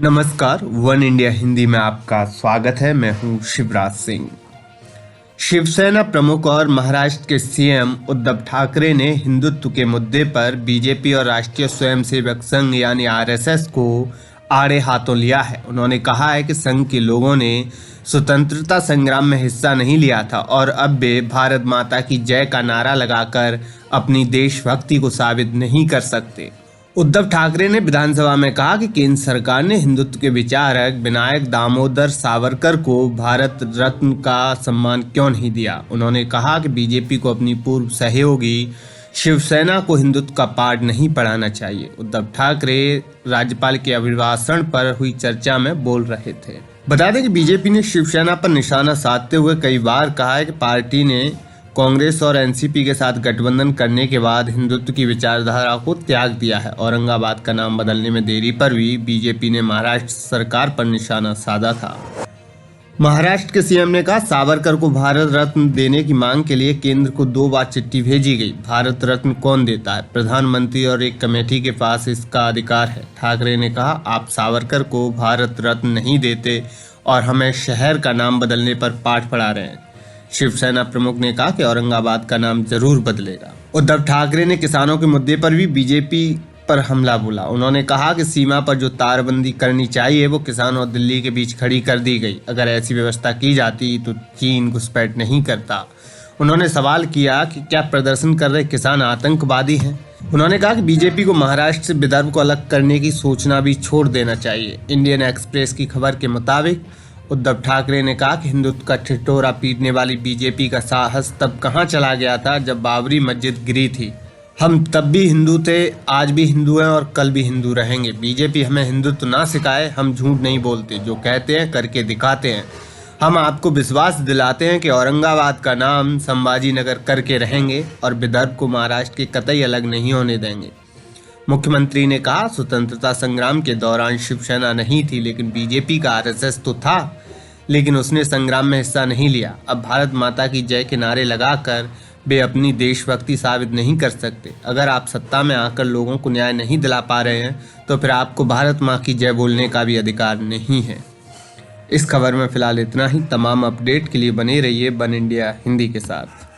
नमस्कार, one India Hindi में आपका स्वागत है। मैं हूं शिवराज सिंह। शिवसेना प्रमुख और महाराष्ट्र के सीएम उद्धव ठाकरे ने हिंदुत्व के मुद्दे पर बीजेपी और राष्ट्रीय स्वयंसेवक संघ यानी आरएसएस को आड़े हाथों लिया है। उन्होंने कहा है कि संघ के लोगों ने स्वतंत्रता संग्राम में हिस्सा नहीं लिया था और अब वे भारत माता की जय का नारा लगाकर अपनी देशभक्ति को साबित नहीं कर सकते। उद्धव ठाकरे ने विधानसभा में कहा कि केंद्र सरकार ने हिंदुत्व के विचारक विनायक दामोदर सावरकर को भारत रत्न का सम्मान क्यों नहीं दिया। उन्होंने कहा कि बीजेपी को अपनी पूर्व सहयोगी शिवसेना को हिंदुत्व का पाठ नहीं पढ़ाना चाहिए। उद्धव ठाकरे राज्यपाल के अभिभाषण पर हुई चर्चा में बोल रहे थे। बता दें कि बीजेपी ने शिवसेना पर निशाना साधते हुए कई बार कहा है कि पार्टी ने कांग्रेस और एनसीपी के साथ गठबंधन करने के बाद हिंदुत्व की विचारधारा को त्याग दिया है। औरंगाबाद का नाम बदलने में देरी पर भी बीजेपी ने महाराष्ट्र सरकार पर निशाना साधा था। महाराष्ट्र के सीएम ने कहा, सावरकर को भारत रत्न देने की मांग के लिए केंद्र को 2 बार चिट्ठी भेजी गई। भारत रत्न कौन देता है? प्रधानमंत्री और एक कमेटी के पास इसका अधिकार है। ठाकरे ने कहा, आप सावरकर को भारत रत्न नहीं देते और हमें शहर का नाम बदलने पर पाठ पढ़ा रहे हैं। शिवसेना प्रमुख ने कहा कि औरंगाबाद का नाम जरूर बदलेगा। उद्धव ठाकरे ने किसानों के मुद्दे पर भी बीजेपी पर हमला बोला। उन्होंने कहा कि सीमा पर जो तारबंदी करनी चाहिए वो किसानों और दिल्ली के बीच खड़ी कर दी गई। अगर ऐसी व्यवस्था की जाती तो चीन घुसपैठ नहीं करता। उन्होंने सवाल किया कि क्या प्रदर्शन कर रहे किसान आतंकवादी हैं। उन्होंने कहा कि बीजेपी को महाराष्ट्र से विदर्भ को अलग करने की सोचना भी छोड़ देना चाहिए। इंडियन एक्सप्रेस की खबर के मुताबिक उद्धव ठाकरे ने कहा कि हिंदुत्व का ठिठोरा पीटने वाली बीजेपी का साहस तब कहां चला गया था जब बाबरी मस्जिद गिरी थी। हम तब भी हिंदू थे, आज भी हिंदू हैं और कल भी हिंदू रहेंगे। बीजेपी हमें हिंदुत्व ना सिखाए। हम झूठ नहीं बोलते, जो कहते हैं करके दिखाते हैं। हम आपको विश्वास दिलाते हैं कि औरंगाबाद का नाम संभाजी नगर करके रहेंगे और विदर्भ को महाराष्ट्र के कतई अलग नहीं होने देंगे। मुख्यमंत्री ने कहा, स्वतंत्रता संग्राम के दौरान शिवसेना नहीं थी लेकिन बीजेपी का आरएसएस तो था, लेकिन उसने संग्राम में हिस्सा नहीं लिया। अब भारत माता की जय के नारे लगाकर वे अपनी देशभक्ति साबित नहीं कर सकते। अगर आप सत्ता में आकर लोगों को न्याय नहीं दिला पा रहे हैं तो फिर आपको भारत माँ की जय बोलने का भी अधिकार नहीं है। इस खबर में फिलहाल इतना ही। तमाम अपडेट के लिए बने रहिए वन इंडिया हिंदी के साथ।